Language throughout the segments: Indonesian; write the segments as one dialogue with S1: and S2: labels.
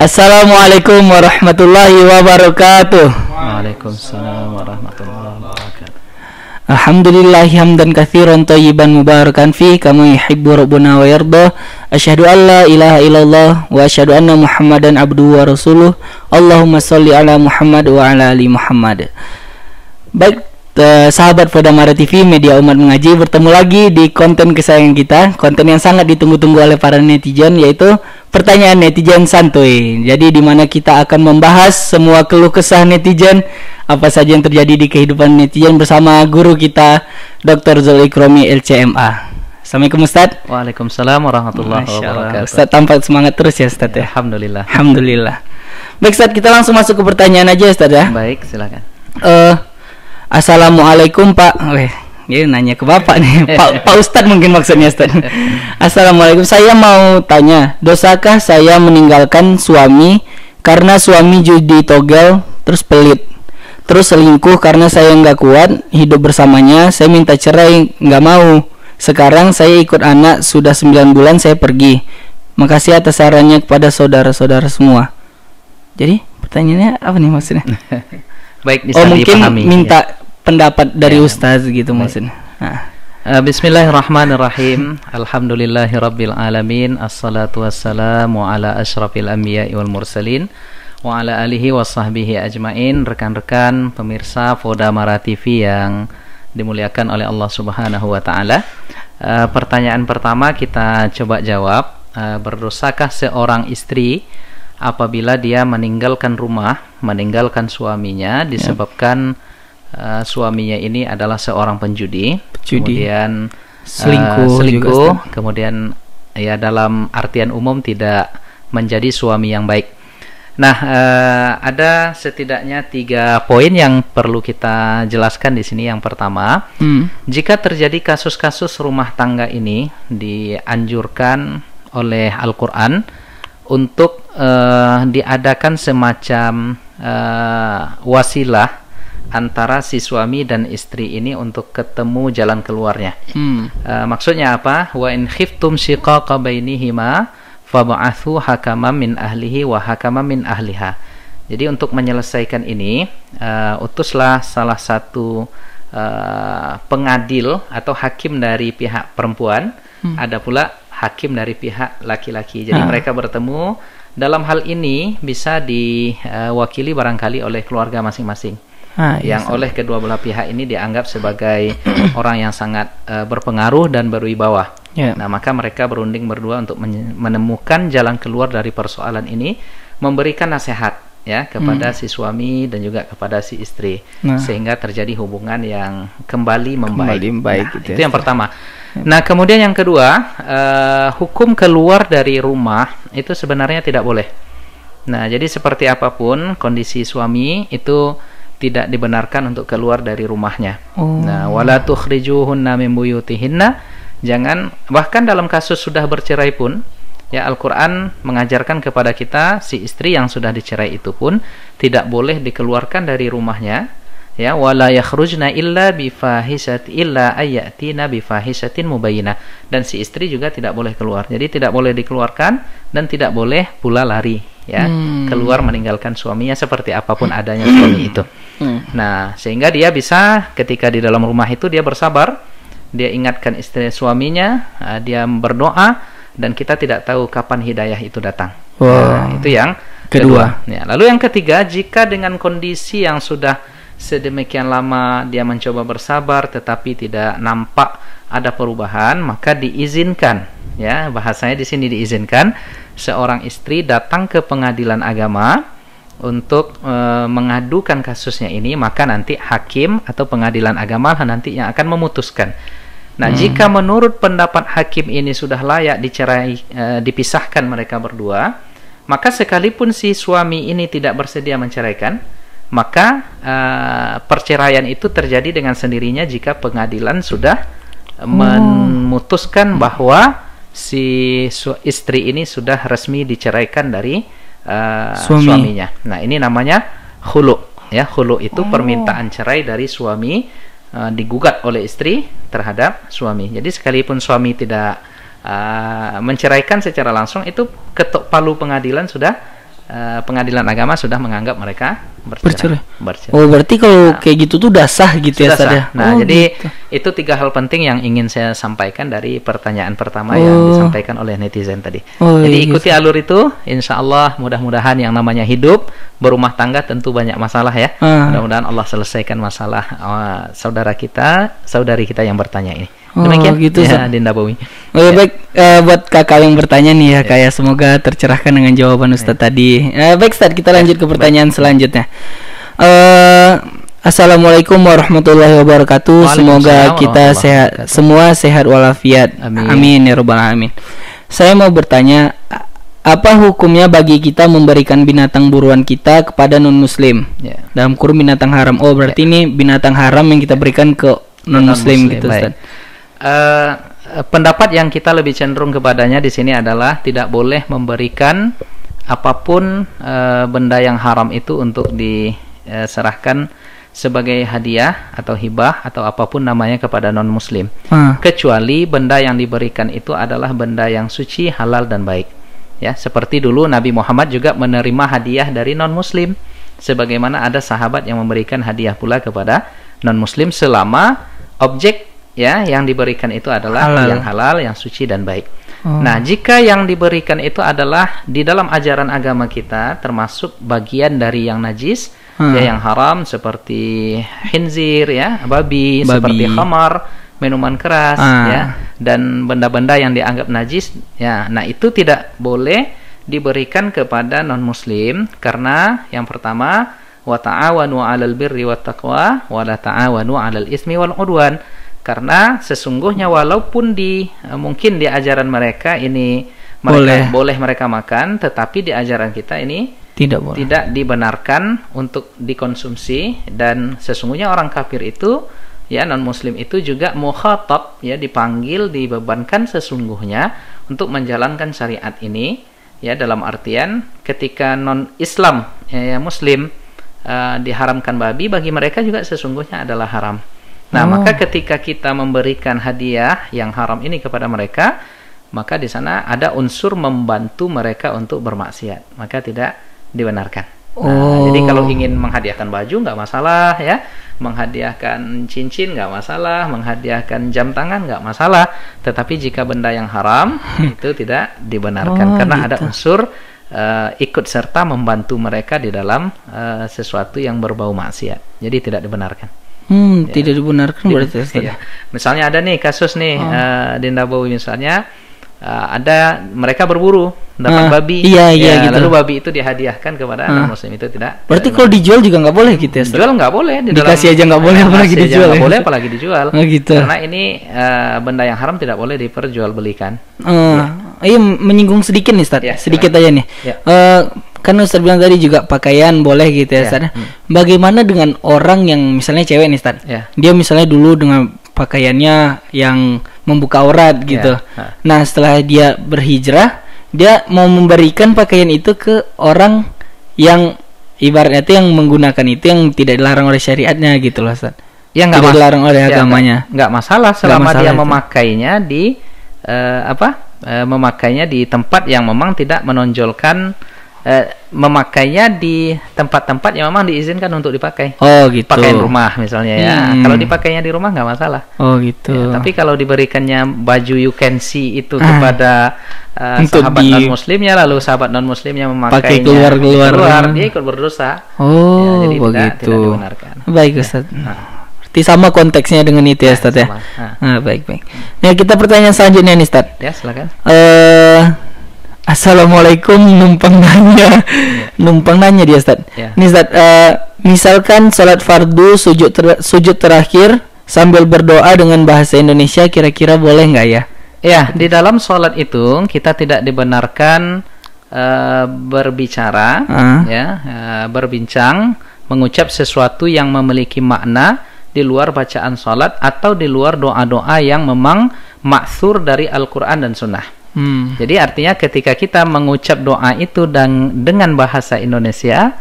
S1: Assalamualaikum warahmatullahi wabarakatuh.
S2: Waalaikumsalam warahmatullahi wabarakatuh.
S1: Alhamdulillahi hamdan katsiran thayyiban mubarakan fi kama yuhibbu rabbuna wa yarda. Asyhadu an la ilaha illallah wa asyhadu anna Muhammadan abduhu wa rasuluh. Allahumma shalli ala Muhammad wa ala ali Muhammad. Baik, sahabat Fodamara TV, media umat mengaji, bertemu lagi di konten kesayangan kita, konten yang sangat ditunggu-tunggu oleh para netizen, yaitu pertanyaan netizen santuy. Jadi di mana kita akan membahas semua keluh kesah netizen, apa saja yang terjadi di kehidupan netizen bersama guru kita Dr. Zul Ikromi LCMA. Assalamualaikum Ustaz.
S2: Waalaikumsalam warahmatullahi wabarakatuh.
S1: Ustaz tampak semangat terus ya Ustaz ya.
S2: Alhamdulillah.
S1: Alhamdulillah. Baik Ustaz, kita langsung masuk ke pertanyaan aja Ustaz ya.
S2: Baik, silakan.
S1: Assalamualaikum Pak. Dia nanya ke Bapak nih. Pak Ustadz mungkin maksudnya Ustadz. Assalamualaikum. Saya mau tanya, dosakah saya meninggalkan suami karena suami judi togel terus pelit, terus selingkuh karena saya nggak kuat hidup bersamanya, saya minta cerai, nggak mau. Sekarang saya ikut anak, sudah 9 bulan saya pergi. Makasih atas sarannya kepada saudara-saudara semua. Jadi pertanyaannya apa nih maksudnya?
S2: Baik, bisa
S1: mungkin
S2: dipahami,
S1: minta
S2: ya.
S1: Pendapat dari
S2: Ya,
S1: Ustaz gitu
S2: baik.
S1: maksudnya.
S2: Bismillahirrahmanirrahim. Alhamdulillahirabbil alamin. Assalatu wassalamu ala asyrafil anbiya'i wal mursalin wa ala alihi washabbihi ajmain. Rekan-rekan pemirsa Fodamara TV yang dimuliakan oleh Allah Subhanahu wa taala. Pertanyaan pertama kita coba jawab. Berdosakah seorang istri apabila dia meninggalkan rumah, meninggalkan suaminya disebabkan suaminya ini adalah seorang penjudi, kemudian selingkuh, kemudian ya dalam artian umum tidak menjadi suami yang baik. Nah, ada setidaknya 3 poin yang perlu kita jelaskan di sini. Yang pertama, jika terjadi kasus-kasus rumah tangga ini dianjurkan oleh Al-Quran untuk diadakan semacam wasilah antara si suami dan istri ini untuk ketemu jalan keluarnya. Maksudnya apa? Wa in khiftum shiqaqa bainihima fab'athu hakaman min ahlihi wa hakaman min ahliha. Jadi untuk menyelesaikan ini, utuslah salah satu pengadil atau hakim dari pihak perempuan, ada pula hakim dari pihak laki-laki. Jadi mereka bertemu. Dalam hal ini bisa diwakili barangkali oleh keluarga masing-masing, yang oleh kedua belah pihak ini dianggap sebagai orang yang sangat berpengaruh dan berwibawa. Nah, maka mereka berunding berdua untuk menemukan jalan keluar dari persoalan ini, memberikan nasihat ya kepada si suami dan juga kepada si istri, sehingga terjadi hubungan yang kembali membaik. Itu yang pertama. Nah, kemudian yang kedua, hukum keluar dari rumah itu sebenarnya tidak boleh. Nah, jadi seperti apapun kondisi suami itu tidak dibenarkan untuk keluar dari rumahnya. Nah, wala tukhrijuhunna min buyutihinna. Jangan, bahkan dalam kasus sudah bercerai pun, ya Al-Quran mengajarkan kepada kita, si istri yang sudah dicerai itu pun tidak boleh dikeluarkan dari rumahnya. Ya, wala yakhrujna illa bifahisati illa ayatina bifahisatin mubayyinah. Dan si istri juga tidak boleh keluar. Jadi tidak boleh dikeluarkan dan tidak boleh pula lari ya, keluar meninggalkan suaminya seperti apapun adanya suami itu. Nah, sehingga dia bisa ketika di dalam rumah itu dia bersabar, dia ingatkan istri suaminya, dia berdoa, dan kita tidak tahu kapan hidayah itu datang. Nah, itu yang kedua. Ya, lalu yang ketiga, jika dengan kondisi yang sudah sedemikian lama dia mencoba bersabar tetapi tidak nampak ada perubahan, maka diizinkan, ya bahasanya di sini diizinkan seorang istri datang ke pengadilan agama untuk mengadukan kasusnya ini, maka nanti hakim atau pengadilan agama nanti yang akan memutuskan. Nah, jika menurut pendapat hakim ini sudah layak dicerai, dipisahkan mereka berdua, maka sekalipun si suami ini tidak bersedia menceraikan, maka perceraian itu terjadi dengan sendirinya jika pengadilan sudah memutuskan bahwa si istri ini sudah resmi diceraikan dari suaminya. Nah, ini namanya khulu. Ya, khulu itu permintaan cerai dari suami digugat oleh istri terhadap suami. Jadi sekalipun suami tidak menceraikan secara langsung, itu ketok palu pengadilan sudah pengadilan agama sudah menganggap mereka bercerai.
S1: Oh, berarti kalau kayak gitu tuh udah sah gitu ya, Ustaz ya?
S2: Nah, jadi
S1: gitu.
S2: itu 3 hal penting yang ingin saya sampaikan dari pertanyaan pertama yang disampaikan oleh netizen tadi. Jadi ikuti alur itu, insya Allah mudah-mudahan yang namanya hidup, berumah tangga tentu banyak masalah ya. Mudah-mudahan Allah selesaikan masalah saudari kita yang bertanya ini. Demikian gitu ya, Dinda Bowi.
S1: Baik, buat kakak yang bertanya nih ya, kayak semoga tercerahkan dengan jawaban Ustaz tadi. Baik Ustaz, kita lanjut ke pertanyaan selanjutnya. Assalamualaikum warahmatullahi wabarakatuh. Semoga kita semua sehat walafiat. Amin ya rabbal alamin. Saya mau bertanya, apa hukumnya bagi kita memberikan binatang buruan kita kepada non muslim? Dalam kurung binatang haram. Oh, berarti ini binatang haram yang kita berikan ke non muslim gitu Ustaz.
S2: Pendapat yang kita lebih cenderung kepadanya di sini adalah tidak boleh memberikan apapun benda yang haram itu untuk diserahkan sebagai hadiah atau hibah atau apapun namanya kepada non muslim, kecuali benda yang diberikan itu adalah benda yang suci, halal dan baik. Ya, seperti dulu Nabi Muhammad juga menerima hadiah dari non muslim, sebagaimana ada sahabat yang memberikan hadiah pula kepada non muslim selama objek ya yang diberikan itu adalah yang halal, yang suci dan baik. Nah, jika yang diberikan itu adalah di dalam ajaran agama kita termasuk bagian dari yang najis, ya yang haram seperti khinzir ya, babi, seperti khamar, minuman keras ya, dan benda-benda yang dianggap najis ya. Nah, itu tidak boleh diberikan kepada non muslim karena yang pertama wa ta'awanu 'alal birri wat taqwa wa la ta'awanu 'alal ismi wal 'udwan. Karena sesungguhnya walaupun mungkin di ajaran mereka ini boleh mereka makan, tetapi di ajaran kita ini tidak dibenarkan untuk dikonsumsi. Dan sesungguhnya orang kafir itu ya, non muslim itu juga mukhatab ya, dipanggil, dibebankan sesungguhnya untuk menjalankan syariat ini ya, dalam artian ketika non Islam ya, muslim diharamkan babi, bagi mereka juga sesungguhnya adalah haram. Nah, maka ketika kita memberikan hadiah yang haram ini kepada mereka, maka di sana ada unsur membantu mereka untuk bermaksiat, maka tidak dibenarkan. Nah, jadi kalau ingin menghadiahkan baju nggak masalah ya, menghadiahkan cincin nggak masalah, menghadiahkan jam tangan nggak masalah, tetapi jika benda yang haram itu tidak dibenarkan karena ada unsur ikut serta membantu mereka di dalam sesuatu yang berbau maksiat, jadi tidak dibenarkan.
S1: Tidak dibenarkan berarti.
S2: Ya. Misalnya ada nih kasus nih Dinda Bowi, misalnya ada mereka berburu dapat babi,
S1: gitu.
S2: Lalu babi itu dihadiahkan kepada non muslim, itu tidak.
S1: Berarti kalau dijual juga nggak boleh gitu ya?
S2: Dijual nggak boleh,
S1: dikasih aja nggak boleh, apalagi dijual.
S2: Nggak boleh apalagi dijual.
S1: Gitu.
S2: Karena ini benda yang haram tidak boleh diperjualbelikan.
S1: Iya, menyinggung sedikit nih Ustaz, sedikit aja nih. Kan Ustaz bilang tadi juga pakaian boleh gitu ya Ustaz. Bagaimana dengan orang yang misalnya cewek nih Ustaz, dia misalnya dulu dengan pakaiannya yang membuka aurat gitu. Nah, setelah dia berhijrah, dia mau memberikan pakaian itu ke orang yang ibaratnya itu yang menggunakan itu yang tidak dilarang oleh syariatnya gitu loh Ustaz. Yang tidak dilarang oleh agamanya.
S2: Enggak masalah selama dia memakainya di memakainya di tempat yang memang tidak menonjolkan, memakainya di tempat-tempat yang memang diizinkan untuk dipakai.
S1: Gitu.
S2: Pakaian rumah misalnya ya. Kalau dipakainya di rumah nggak masalah.
S1: Gitu.
S2: Ya, tapi kalau diberikannya baju you can see itu kepada sahabat non muslimnya, lalu sahabat non muslimnya memakainya keluar, dia ikut berdosa. Ya, jadi tidak dibenarkan.
S1: Baik Ustaz. Berarti sama konteksnya dengan itu ya Ustaz ya. Baik. Nah, kita pertanyaan selanjutnya nih Ustaz. Ya, silakan. Assalamualaikum, numpang nanya dia Ustaz. Nih Ustaz, misalkan sholat fardu sujud terakhir sambil berdoa dengan bahasa Indonesia, kira-kira boleh nggak ya?
S2: Ya, di dalam sholat itu kita tidak dibenarkan berbicara, berbincang, mengucap sesuatu yang memiliki makna di luar bacaan sholat atau di luar doa-doa yang memang maksur dari Al-Quran dan Sunnah. Jadi artinya ketika kita mengucap doa itu dan dengan bahasa Indonesia,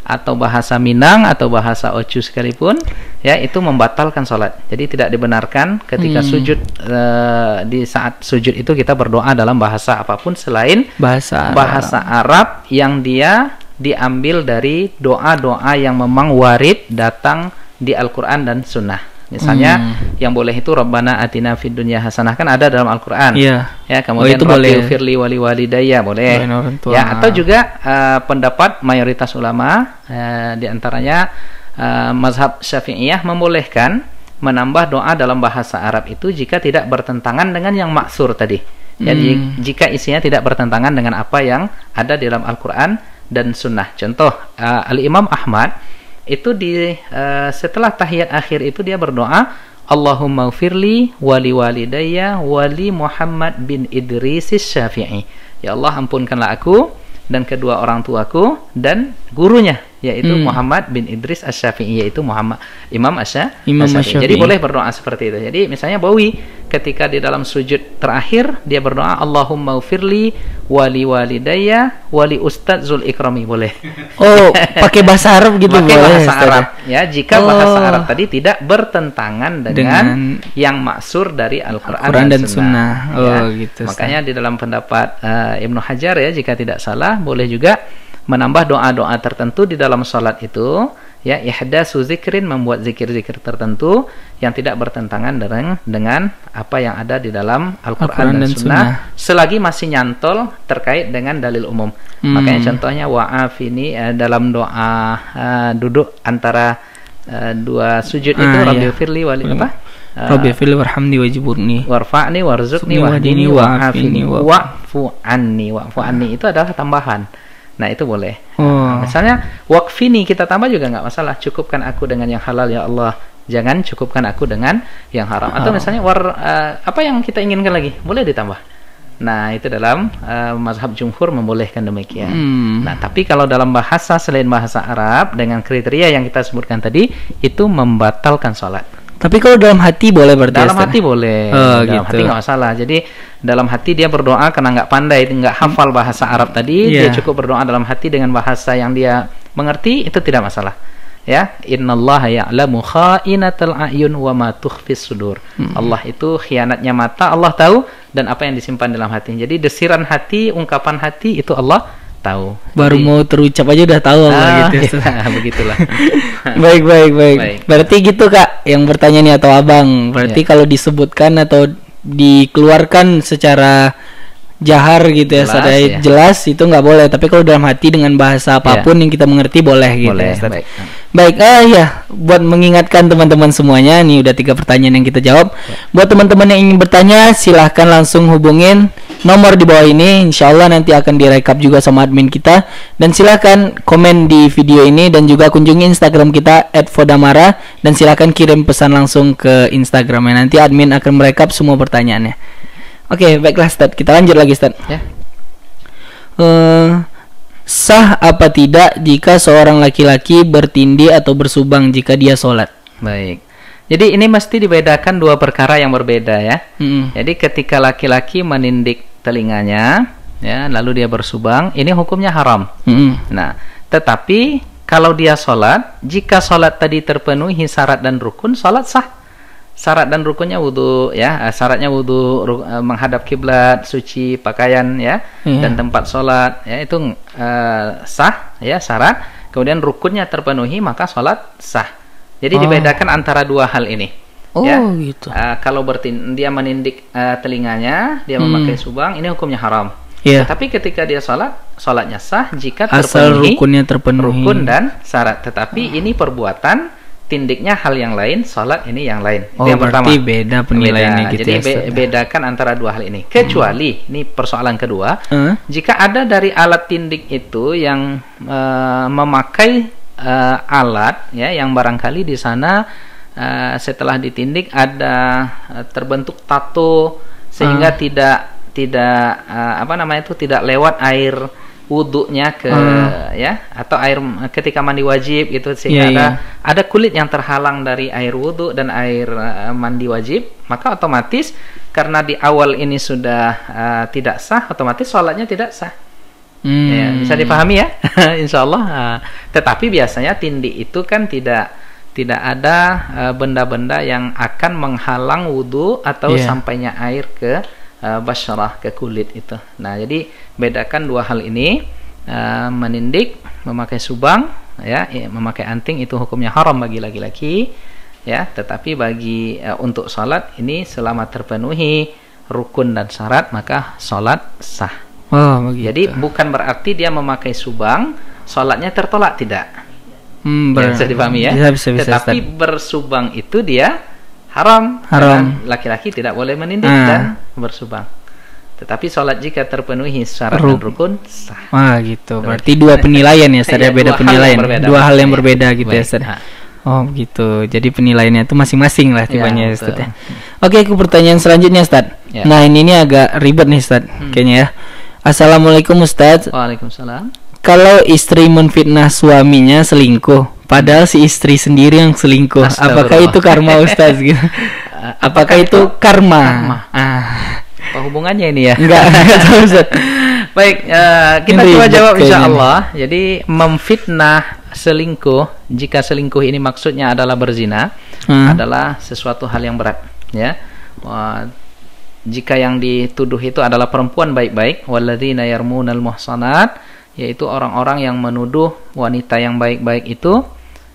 S2: atau bahasa Minang atau bahasa Ocu sekalipun, ya itu membatalkan sholat. Jadi tidak dibenarkan ketika sujud, di saat sujud itu kita berdoa dalam bahasa apapun selain bahasa Arab yang dia diambil dari doa-doa yang memang warid datang di Al-Quran dan Sunnah. Misalnya yang boleh itu Rabbana atina fid dunya hasanah, kan ada dalam Al-Qur'an.
S1: Iya.
S2: Ya, kemudian Rabbi firli wali walidayya boleh. Ya, atau juga pendapat mayoritas ulama di antaranya mazhab Syafi'iyah membolehkan menambah doa dalam bahasa Arab itu jika tidak bertentangan dengan yang maksur tadi. Jadi jika isinya tidak bertentangan dengan apa yang ada di dalam Al-Qur'an dan Sunnah. Contoh, Al-Imam Ahmad itu setelah tahiyat akhir itu dia berdoa, Allahumma ufirli wali walidayya wali Muhammad bin Idris Syafi'i. Ya Allah, ampunkanlah aku dan kedua orang tuaku dan gurunya, yaitu Muhammad bin Idris Asy-Syafi'i, yaitu Imam Asy-Syafi'i. Jadi boleh berdoa seperti itu. Jadi misalnya Bawi ketika di dalam sujud terakhir dia berdoa Allahumma ufirli wali walidayya wali Ustadz Zul Ikrami, boleh.
S1: Oh, pakai bahasa Arab gitu,
S2: pakai
S1: boleh,
S2: bahasa Arab ya, jika bahasa Arab tadi tidak bertentangan dengan yang maksur dari Al-Qur'an dan Sunnah.
S1: Oh, gitu.
S2: Makanya di dalam pendapat Ibnu Hajar ya, jika tidak salah boleh juga menambah doa-doa tertentu di dalam salat itu, ya, ihdatsu zikrin, membuat zikir-zikir tertentu yang tidak bertentangan dengan apa yang ada di dalam Al-Qur'an dan Sunnah, selagi masih nyantol terkait dengan dalil umum. Makanya contohnya wa'afini dalam doa duduk antara dua sujud itu, Rabbi firli wali apa?
S1: Rabbi firli warhamni wajburni
S2: warfa'ni warzuqni wahdini wa'afini wa'fu anni. Wa'fu anni itu adalah tambahan. Nah, itu boleh. Misalnya wakfini kita tambah juga nggak masalah. Cukupkan aku dengan yang halal ya Allah. Jangan cukupkan aku dengan yang haram. Atau misalnya apa yang kita inginkan lagi, boleh ditambah. Nah, itu dalam mazhab jumhur membolehkan demikian. Nah, tapi kalau dalam bahasa selain bahasa Arab dengan kriteria yang kita sebutkan tadi, itu membatalkan sholat.
S1: Tapi kalau dalam hati boleh berarti?
S2: Dalam hati boleh. Dalam hati nggak masalah. Jadi dalam hati dia berdoa karena nggak pandai, nggak hafal bahasa Arab tadi, dia cukup berdoa dalam hati dengan bahasa yang dia mengerti, itu tidak masalah. Ya, innallaha ya'lamu kha'inatal a'yun wa ma tukhfis sudur. Allah itu khianatnya mata, Allah tahu, dan apa yang disimpan dalam hati. Jadi desiran hati, ungkapan hati itu Allah tahu.
S1: Baru mau terucap aja udah tahu Allah gitu.
S2: Ya, begitulah.
S1: Baik. Berarti gitu Kak, yang bertanya nih atau Abang. Berarti kalau disebutkan atau dikeluarkan secara jahar gitu ya, jelas itu nggak boleh. Tapi kalau dalam hati dengan bahasa apapun yang kita mengerti boleh gitu.
S2: Boleh.
S1: Ya, baik, ya, buat mengingatkan teman-teman semuanya, nih udah 3 pertanyaan yang kita jawab. Buat teman-teman yang ingin bertanya, silahkan langsung hubungin nomor di bawah ini. Insya Allah nanti akan direkap juga sama admin kita. Dan silahkan komen di video ini dan juga kunjungi Instagram kita @fodamara, dan silahkan kirim pesan langsung ke Instagramnya. Nanti admin akan merekap semua pertanyaannya. Oke, baiklah Ustaz, kita lanjut lagi Ustaz. Ya. Sah apa tidak jika seorang laki-laki bertindih atau bersubang jika dia sholat?
S2: Baik. Jadi ini mesti dibedakan dua perkara yang berbeda ya. Jadi ketika laki-laki menindik telinganya, ya, lalu dia bersubang, ini hukumnya haram. Nah, tetapi kalau dia sholat, jika sholat tadi terpenuhi syarat dan rukun, sholat sah. Syarat dan rukunnya wudu ya, syaratnya wudu, menghadap kiblat, suci pakaian ya, dan tempat sholat ya, itu sah ya syarat. Kemudian rukunnya terpenuhi, maka sholat sah. Jadi dibedakan antara dua hal ini.
S1: Gitu.
S2: Kalau dia menindik telinganya, dia memakai subang, ini hukumnya haram. Tapi ketika dia sholat, sholatnya sah jika terpenuhi
S1: rukunnya terpenuhi,
S2: rukun dan syarat. Tetapi ini perbuatan, tindiknya hal yang lain, sholat ini yang lain.
S1: Itu yang pertama. Beda penilaiannya gitu.
S2: Jadi bedakan antara dua hal ini. Kecuali ini persoalan kedua, jika ada dari alat tindik itu yang memakai alat ya, yang barangkali di sana setelah ditindik ada terbentuk tato sehingga tidak tidak lewat air wudunya ke ya, atau air ketika mandi wajib gitu, sehingga ada kulit yang terhalang dari air wudu dan air mandi wajib, maka otomatis karena di awal ini sudah tidak sah, otomatis sholatnya tidak sah. Ya, bisa dipahami ya, insya Allah. Tetapi biasanya tindih itu kan tidak ada benda-benda yang akan menghalang wudhu atau sampainya air ke basyarah, ke kulit itu. Nah, jadi bedakan dua hal ini. Menindik, memakai subang, ya, memakai anting itu hukumnya haram bagi laki-laki, ya. Tetapi bagi untuk salat ini selama terpenuhi rukun dan syarat maka salat sah.
S1: Oh, begitu.
S2: Jadi bukan berarti dia memakai subang salatnya tertolak, tidak. Bisa dipahami ya.
S1: Bisa,
S2: tetapi bersubang itu dia haram. Laki-laki tidak boleh menindik dan bersubang. Tetapi salat jika terpenuhi syarat dan rukun sah.
S1: Wah, gitu. Berarti dua penilaian ya, Ustaz. Beda penilaian. Dua hal yang berbeda gitu ya, Ustaz. Oh, gitu. Jadi penilaiannya itu masing-masing lah tipenya, Ustaz ya. Oke, ke pertanyaan selanjutnya, Ustaz. Nah, ini agak ribet nih, Ustaz. Kayaknya ya. Assalamualaikum, Ustaz.
S2: Waalaikumsalam.
S1: Kalau istri menfitnah suaminya selingkuh, padahal si istri sendiri yang selingkuh, apakah itu karma, Ustaz? Gitu? Apakah itu karma?
S2: Apa hubungannya ini ya?
S1: Enggak tahu, Ustaz.
S2: Baik, kita coba jawab insyaallah. Jadi memfitnah selingkuh, jika selingkuh ini maksudnya adalah berzina, adalah sesuatu hal yang berat, ya. Jika yang dituduh itu adalah perempuan baik-baik, walladzina yarmunal muhsanat, yaitu orang-orang yang menuduh wanita yang baik-baik itu,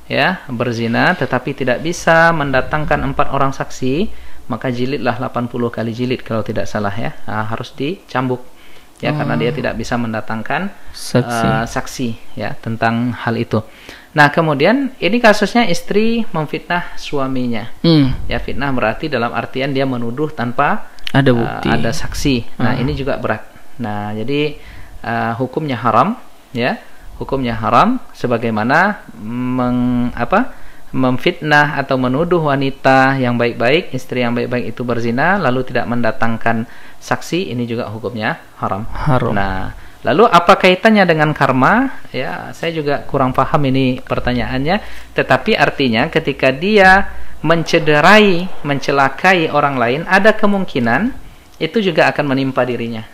S2: ya, berzina tetapi tidak bisa mendatangkan 4 orang saksi, maka jilidlah 80 kali jilid kalau tidak salah ya. Harus dicambuk ya, karena dia tidak bisa mendatangkan saksi ya tentang hal itu. Nah, kemudian ini kasusnya istri memfitnah suaminya. Ya, fitnah berarti dalam artian dia menuduh tanpa
S1: ada bukti,
S2: ada saksi. Nah, ini juga berat. Nah, jadi hukumnya haram, ya. Hukumnya haram sebagaimana memfitnah atau menuduh wanita yang baik-baik, istri yang baik-baik itu berzina lalu tidak mendatangkan saksi, ini juga hukumnya haram. Nah, lalu apa kaitannya dengan karma? Ya, saya juga kurang paham ini pertanyaannya, tetapi artinya ketika dia mencederai, mencelakai orang lain, ada kemungkinan itu juga akan menimpa dirinya.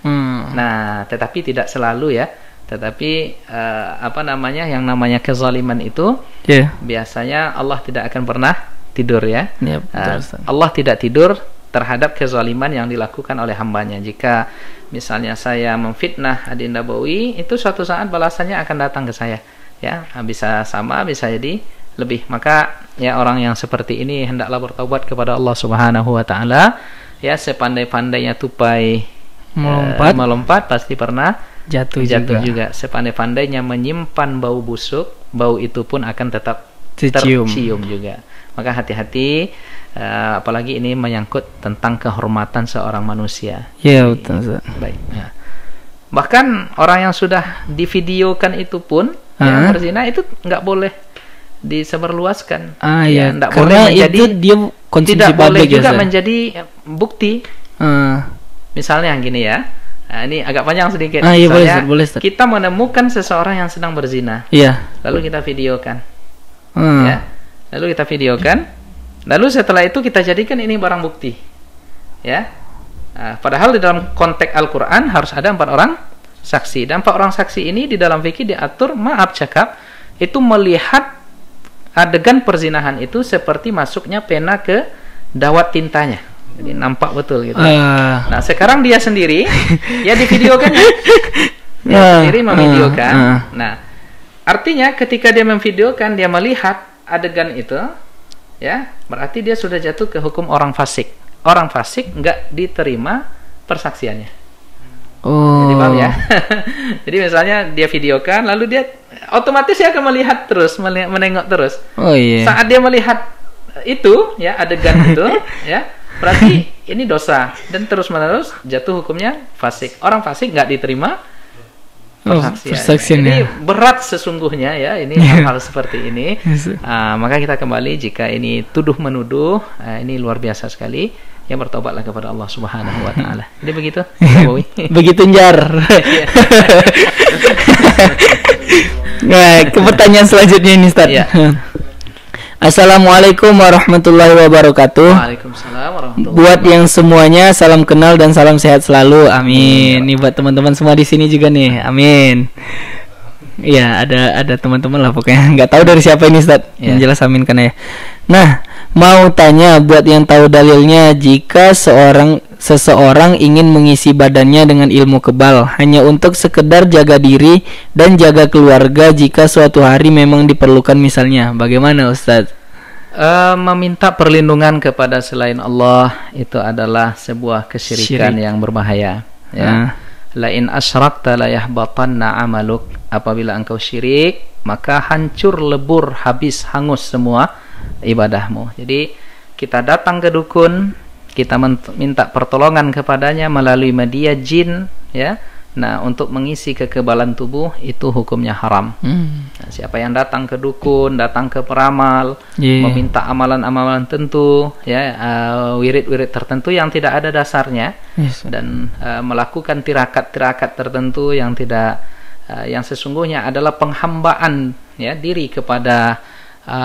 S2: Nah, tetapi tidak selalu ya. Tetapi yang namanya kezaliman itu biasanya Allah tidak akan pernah tidur ya. Allah tidak tidur terhadap kezaliman yang dilakukan oleh hambanya. Jika misalnya saya memfitnah Adinda Bawi, itu suatu saat balasannya akan datang ke saya. Ya, bisa sama, bisa jadi lebih. Maka ya orang yang seperti ini hendaklah bertaubat kepada Allah Subhanahu wa taala. Ya, sepandai-pandainya tupai melompat pasti pernah jatuh juga. Sepandai-pandainya menyimpan bau busuk, bau itu pun akan tetap tercium juga. Maka hati-hati, apalagi ini menyangkut tentang kehormatan seorang manusia.
S1: Ya, betul.
S2: Baik. Ya. Bahkan orang yang sudah divideokan itu pun yang berzina itu nggak boleh disebarluaskan.
S1: Ya,
S2: nggak
S1: boleh menjadi, itu dia
S2: tidak boleh juga menjadi bukti. Misalnya gini ya. Nah, ini agak panjang sedikit. Misalnya boleh, kita menemukan seseorang yang sedang berzina. Lalu kita videokan. Ya. Lalu kita videokan. Lalu setelah itu kita jadikan ini barang bukti. Ya. Padahal di dalam konteks Al-Qur'an harus ada 4 orang saksi. Dan 4 orang saksi ini di dalam fikih diatur, itu melihat adegan perzinahan itu seperti masuknya pena ke dawat tintanya. Jadi nampak betul gitu. Nah, sekarang dia sendiri ya divideokan ya. Dia sendiri memvideokan. Nah, artinya ketika dia memvideokan, dia melihat adegan itu, ya, berarti dia sudah jatuh ke hukum orang fasik. Orang fasik nggak diterima persaksiannya. Jadi paham ya? Jadi misalnya dia videokan, lalu dia otomatis dia akan melihat terus, menengok terus. Saat dia melihat itu, ya, adegan itu, ya, berarti ini dosa dan terus-menerus jatuh hukumnya fasik. Orang fasik nggak diterima persaksian. Ini berat sesungguhnya ya, ini hal-hal seperti ini. Maka kita kembali, jika ini tuduh menuduh, ini luar biasa sekali. Ya, bertobatlah kepada Allah Subhanahu wa taala. Jadi begitu.
S1: Begitu njar. Nah, ke pertanyaan selanjutnya ini, Ustaz. Assalamualaikum warahmatullahi wabarakatuh.
S2: Waalaikumsalam warahmatullahi
S1: Buat yang semuanya salam kenal dan salam sehat selalu. Amin. Ini buat teman-teman semua di sini juga nih. Amin. Iya, ada teman-teman lah pokoknya. Nggak tahu dari siapa ini, Ustaz. Yang jelas amin kan ya. Nah, mau tanya buat yang tahu dalilnya, jika seseorang ingin mengisi badannya dengan ilmu kebal hanya untuk sekedar jaga diri dan jaga keluarga jika suatu hari memang diperlukan misalnya, bagaimana Ustaz?
S2: Meminta perlindungan kepada selain Allah itu adalah sebuah kesyirikan yang berbahaya, ya. La in asyrakta la yahbatanna amaluk. Apabila engkau syirik, maka hancur, lebur, habis, hangus semua ibadahmu. Jadi kita datang ke dukun, kita minta pertolongan kepadanya melalui media jin, ya. Nah, untuk mengisi kekebalan tubuh itu hukumnya haram. Nah, siapa yang datang ke dukun, datang ke peramal, meminta amalan-amalan tentu, ya, wirid-wirid tertentu yang tidak ada dasarnya, dan melakukan tirakat-tirakat tertentu yang tidak, yang sesungguhnya adalah penghambaan, ya, diri kepada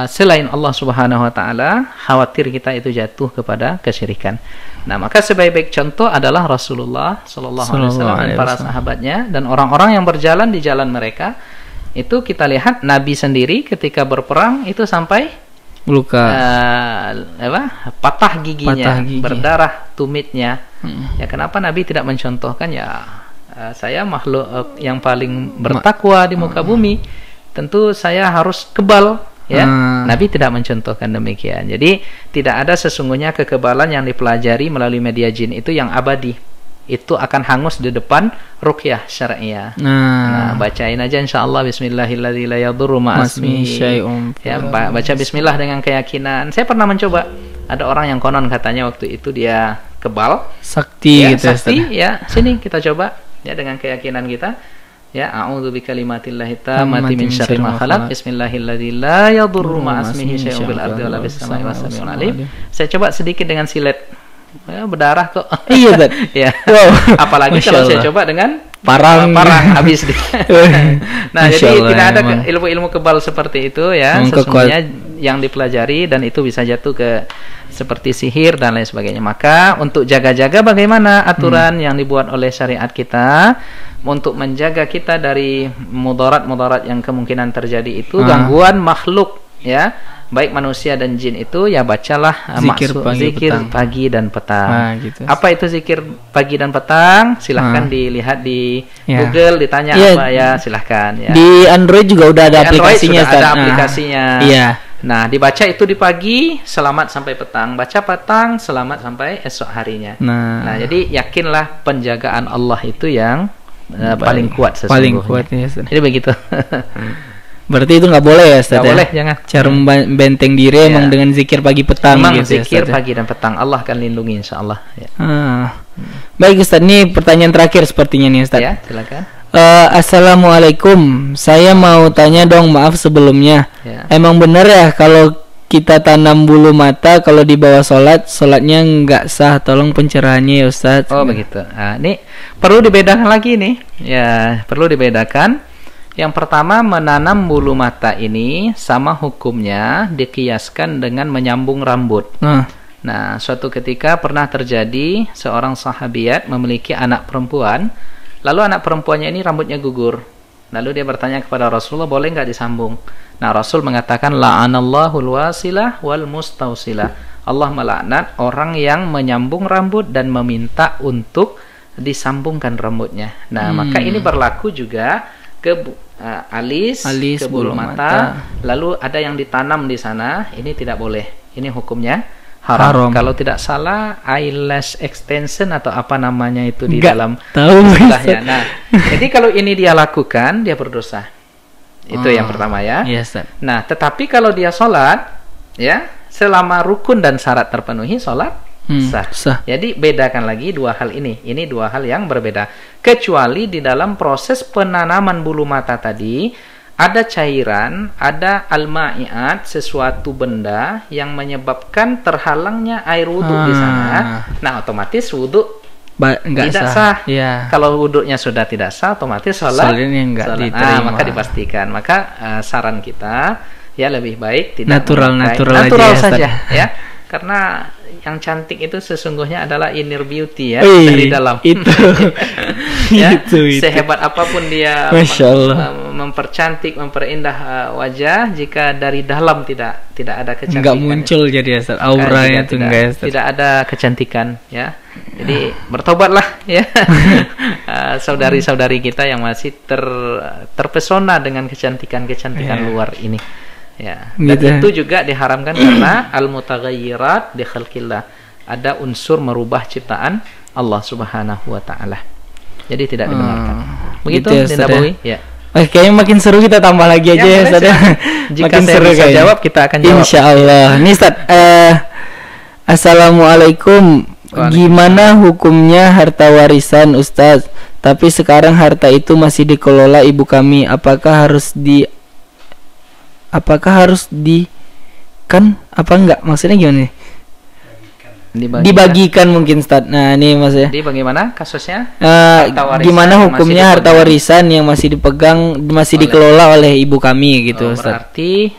S2: selain Allah Subhanahu wa taala, khawatir kita itu jatuh kepada kesyirikan. Nah, maka sebaik-baik contoh adalah Rasulullah sallallahu alaihi wasallam dan para sahabatnya dan orang-orang yang berjalan di jalan mereka. Itu kita lihat Nabi sendiri ketika berperang itu sampai
S1: luka,
S2: patah giginya, berdarah tumitnya. Ya, kenapa Nabi tidak mencontohkan, ya, saya makhluk yang paling bertakwa di muka bumi, tentu saya harus kebal. Ya, Nabi tidak mencontohkan demikian. Jadi tidak ada sesungguhnya kekebalan yang dipelajari melalui media jin itu yang abadi. Itu akan hangus di depan ruqyah syar'iyah. Nah, bacain aja insyaallah bismillahilladzi la yadurru ma'asmihi syai'un. Ya, baca bismillah dengan keyakinan. Saya pernah mencoba. Ada orang yang konon katanya waktu itu dia kebal, sakti, ya, gitu, sakti, ya. Sini kita coba, ya, dengan keyakinan kita. Ya, a'udzu bikalimatillahi tammati min syarri ma khalaq. Bismillahilladzi la yadurru ma'asmihi syai'un bil ardi wala bis samai was-sami'ul alim. Saya coba sedikit dengan silet. Ya, berdarah kok. Iya, Ustaz. Ya. Wow. Apalagi kalau saya coba dengan parang habis. Nah, jadi tidak ada ilmu-ilmu kebal seperti itu, ya. Sesungguhnya yang dipelajari dan itu bisa jatuh ke seperti sihir dan lain sebagainya. Maka untuk jaga-jaga bagaimana aturan yang dibuat oleh syariat kita untuk menjaga kita dari mudarat-mudarat yang kemungkinan terjadi itu, gangguan makhluk, ya, baik manusia dan jin itu, ya, bacalah zikir pagi dan petang. Gitu. Apa itu zikir pagi dan petang? Silahkan dilihat di Google, ditanya apa, ya, silahkan, ya. Di Android juga udah ada aplikasinya. Ada aplikasinya. Iya. Nah, dibaca itu di pagi, selamat sampai petang. Baca petang, selamat sampai esok harinya. Nah, jadi yakinlah penjagaan Allah itu yang paling kuat sesungguhnya. Paling kuat, ya. Jadi begitu. Berarti itu nggak boleh, ya, Ustaz? Nggak boleh, jangan. Cara membenteng diri emang dengan zikir pagi petang. Memang gitu, zikir pagi dan petang, Allah akan lindungi insyaallah. Ya. Baik, Ustaz, ini pertanyaan terakhir sepertinya nih, Ustaz. Ya, silakan. Assalamualaikum. Saya mau tanya dong, maaf sebelumnya. Ya. Emang benar ya kalau kita tanam bulu mata kalau di bawah sholatnya nggak sah? Tolong pencerahannya, ya, Ustaz. Oh, begitu. Nah, ini perlu dibedakan lagi nih. Ya, perlu dibedakan. Yang pertama, menanam bulu mata ini sama hukumnya dikiaskan dengan menyambung rambut. Nah, suatu ketika pernah terjadi seorang sahabiat memiliki anak perempuan, lalu anak perempuannya ini rambutnya gugur. Lalu dia bertanya kepada Rasulullah, boleh nggak disambung? Nah, Rasul mengatakan, la'anallahul wasilah wal mustausilah. Allah melaknat orang yang menyambung rambut dan meminta untuk disambungkan rambutnya. Nah, maka ini berlaku juga ke alis, ke bulu mata, lalu ada yang ditanam di sana, ini tidak boleh. Ini hukumnya haram. Kalau tidak salah, eyelash extension atau apa namanya itu di dalam istilahnya. Nah, jadi kalau ini dia lakukan, dia berdosa. Itu yang pertama, ya. Yes, nah, tetapi kalau dia sholat, ya, selama rukun dan syarat terpenuhi, sholat sah. Jadi bedakan lagi dua hal ini. Ini dua hal yang berbeda. Kecuali di dalam proses penanaman bulu mata tadi ada cairan, ada al-ma'iat, sesuatu benda yang menyebabkan terhalangnya air wudhu di sana. Nah, otomatis wudhu tidak sah. Ya. Kalau wudhunya sudah tidak sah, otomatis sholatnya nggak diterima. Maka dipastikan. Maka saran kita, ya lebih baik tidak
S1: natural
S2: natural
S1: aja,
S2: saja ya. Karena yang cantik itu sesungguhnya adalah inner beauty ya,
S1: Wih,
S2: dari dalam.
S1: Itu.
S2: Ya,
S1: itu.
S2: Sehebat apapun dia
S1: Masya Allah.
S2: mempercantik, memperindah wajah, jika dari dalam tidak ada kecantikan.
S1: Enggak muncul jadi Ustaz. Auranya itu enggak Ustaz.
S2: Tidak ada kecantikan ya. Jadi bertobatlah ya. Saudari-saudari kita yang masih terpesona dengan kecantikan luar ini. Ya, dan
S1: gitu.
S2: itu juga diharamkan karena al-mutaghayyirat di khalqillah, ada unsur merubah ciptaan Allah Subhanahu wa taala. Jadi tidak dibenarkan. Begitu
S1: gitu ya,
S2: Dinda Bawi? Ya.
S1: Kayaknya makin seru, kita tambah lagi aja ya, Ustaz.
S2: Jika
S1: Makin
S2: saya
S1: seru
S2: bisa
S1: kayaknya.
S2: jawab, kita akan jawab.
S1: Insyaallah. Nih Ustaz, Assalamualaikum. Gimana hukumnya harta warisan Ustaz? Tapi sekarang harta itu masih dikelola ibu kami. Apakah harus kan apa enggak, maksudnya gimana nih? Dibagikan mungkin Ustaz. Nah ini maksudnya
S2: jadi bagaimana kasusnya?
S1: Gimana hukumnya harta warisan yang masih dikelola oleh ibu kami gitu Ustaz?
S2: Berarti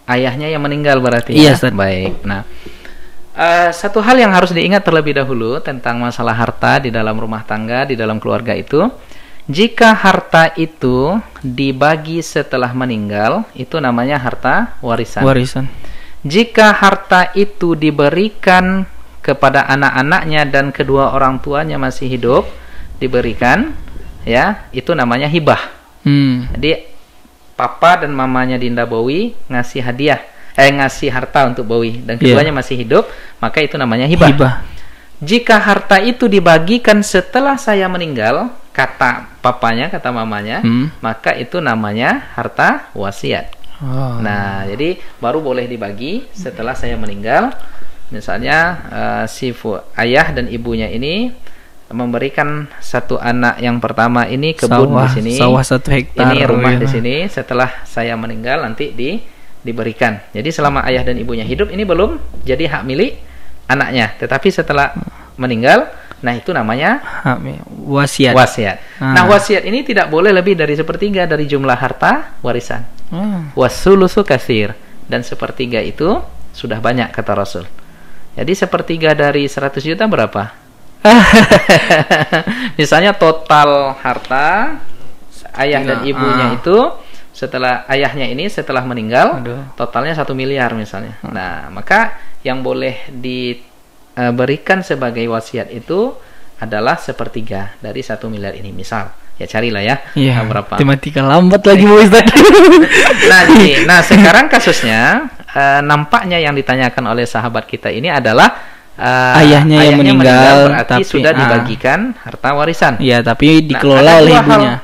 S2: ayahnya yang meninggal berarti.
S1: Iya
S2: ya?
S1: Ustaz.
S2: Baik. Nah satu hal yang harus diingat terlebih dahulu tentang masalah harta di dalam rumah tangga, di dalam keluarga itu, jika harta itu dibagi setelah meninggal, itu namanya harta warisan. Jika harta itu diberikan kepada anak-anaknya dan kedua orang tuanya masih hidup, diberikan, ya, itu namanya hibah. Jadi papa dan mamanya Dinda Bowi ngasih hadiah, ngasih harta untuk Bowi dan keduanya masih hidup, maka itu namanya hibah. Jika harta itu dibagikan setelah saya meninggal, kata papanya, kata mamanya, maka itu namanya harta wasiat. Nah, jadi baru boleh dibagi setelah saya meninggal. Misalnya ayah dan ibunya ini memberikan satu anak yang pertama ini kebun di sini,
S1: sawah 1 hektar,
S2: ini rumah di sini. Setelah saya meninggal nanti diberikan. Jadi selama ayah dan ibunya hidup ini belum jadi hak milik anaknya, tetapi setelah meninggal, nah itu namanya
S1: wasiat.
S2: Nah wasiat ini tidak boleh lebih dari 1/3 dari jumlah harta warisan. Wasulusu katsir, dan 1/3 itu sudah banyak kata Rasul. Jadi 1/3 dari 100 juta berapa? Misalnya total harta ayah dan ibunya itu setelah ayahnya ini setelah meninggal, totalnya 1 miliar misalnya. Nah maka yang boleh diberikan sebagai wasiat itu adalah 1/3 dari 1 miliar ini. Misal, ya carilah ya, berapa?
S1: Matematika lambat lagi Bu Ustaz.
S2: Nah sekarang kasusnya nampaknya yang ditanyakan oleh sahabat kita ini adalah
S1: ayahnya yang meninggal
S2: berarti tapi, sudah dibagikan harta warisan.
S1: Iya, tapi dikelola oleh ibunya.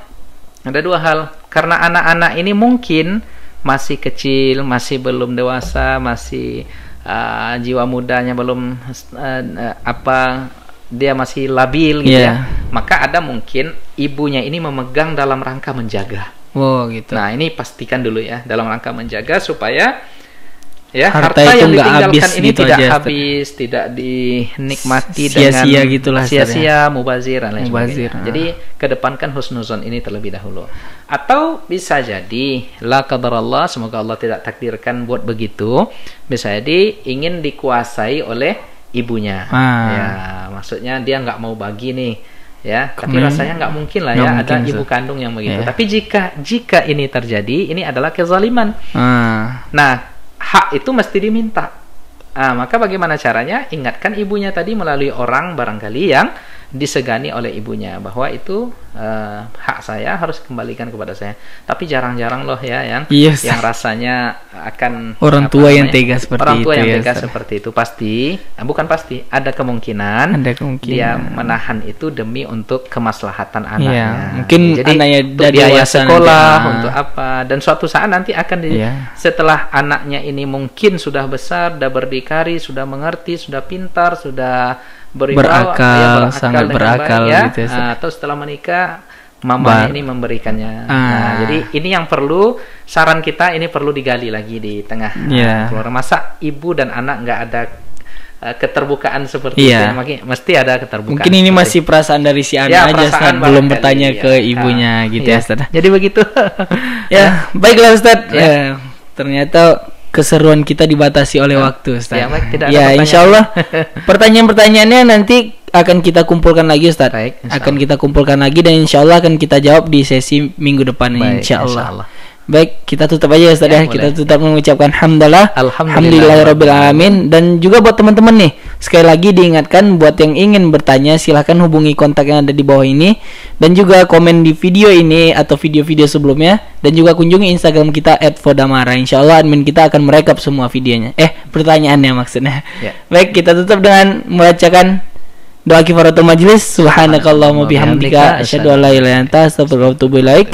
S2: Ada 2 hal. Karena anak-anak ini mungkin masih kecil, masih belum dewasa, masih jiwa mudanya belum dia masih labil gitu ya. Maka ada mungkin ibunya ini memegang dalam rangka menjaga.
S1: Gitu.
S2: Nah, ini pastikan dulu ya, dalam rangka menjaga supaya ya
S1: harta
S2: yang
S1: ditinggalkan
S2: ini
S1: gitu
S2: tidak
S1: aja,
S2: habis, tidak dinikmati
S1: sia-sia gitulah,
S2: sia-sia, mubazir dan lain
S1: sebagainya.
S2: Jadi kedepankan husnuzon ini terlebih dahulu. Atau bisa jadi la qadarallah, semoga Allah tidak takdirkan buat begitu, bisa jadi ingin dikuasai oleh ibunya. Ya, maksudnya dia nggak mau bagi nih. Ya, tapi rasanya nggak mungkin lah ya ada ibu kandung yang begitu. Tapi jika ini terjadi, ini adalah kezaliman. Nah, hak itu mesti diminta. Maka bagaimana caranya? Ingatkan ibunya tadi melalui orang barangkali yang disegani oleh ibunya bahwa itu hak saya harus kembalikan kepada saya. Tapi jarang-jarang loh ya yang rasanya akan
S1: orang tua yang tega seperti itu.
S2: Orang tua yang tega seperti itu pasti, bukan pasti, ada kemungkinan dia menahan itu demi untuk kemaslahatan anaknya.
S1: Mungkin
S2: jadi
S1: anaknya
S2: untuk biaya sekolah, untuk apa, dan suatu saat nanti akan setelah anaknya ini mungkin sudah besar, sudah berdikari, sudah mengerti, sudah pintar, sudah
S1: berakal, sangat berakal
S2: baik,
S1: gitu ya.
S2: Atau setelah menikah mamanya ini memberikannya. Nah, jadi ini yang perlu, saran kita ini perlu digali lagi di tengah keluarga. Masa ibu dan anak nggak ada keterbukaan seperti itu? Mesti ada keterbukaan.
S1: Mungkin ini masih perasaan dari si anak aja, belum bertanya ke ibunya gitu ya, Ustaz.
S2: Jadi begitu.
S1: Baiklah Ustaz. Ternyata keseruan kita dibatasi oleh waktu, Ustaz.
S2: Ya, baik, tidak ada
S1: ya
S2: pertanyaan.
S1: insyaallah pertanyaan-pertanyaannya nanti akan kita kumpulkan lagi, Ustaz.
S2: Baik,
S1: akan kita kumpulkan lagi dan insyaallah akan kita jawab di sesi minggu depan,
S2: Baik,
S1: insyaallah.
S2: insyaallah.
S1: Baik, kita tutup aja, Ustaz ya.
S2: Boleh.
S1: Kita tutup mengucapkan hamdalah,
S2: Alhamdulillahirabbil
S1: alhamdulillahirabbil alamin. Dan juga buat teman-teman nih, sekali lagi diingatkan buat yang ingin bertanya silahkan hubungi kontak yang ada di bawah ini dan juga komen di video ini atau video-video sebelumnya dan juga kunjungi Instagram kita @fodamara. Insyaallah admin kita akan merekap semua videonya. Pertanyaannya maksudnya.
S2: Ya.
S1: Baik, kita tutup dengan membacakan doa kifaratul majlis. Subhanakallahumma bihamdika asyhadu an la ilaha illa anta astaghfiruka wa atubu ilaik.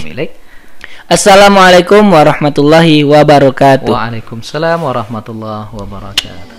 S1: Assalamualaikum warahmatullahi wabarakatuh.
S2: Waalaikumsalam warahmatullahi wabarakatuh.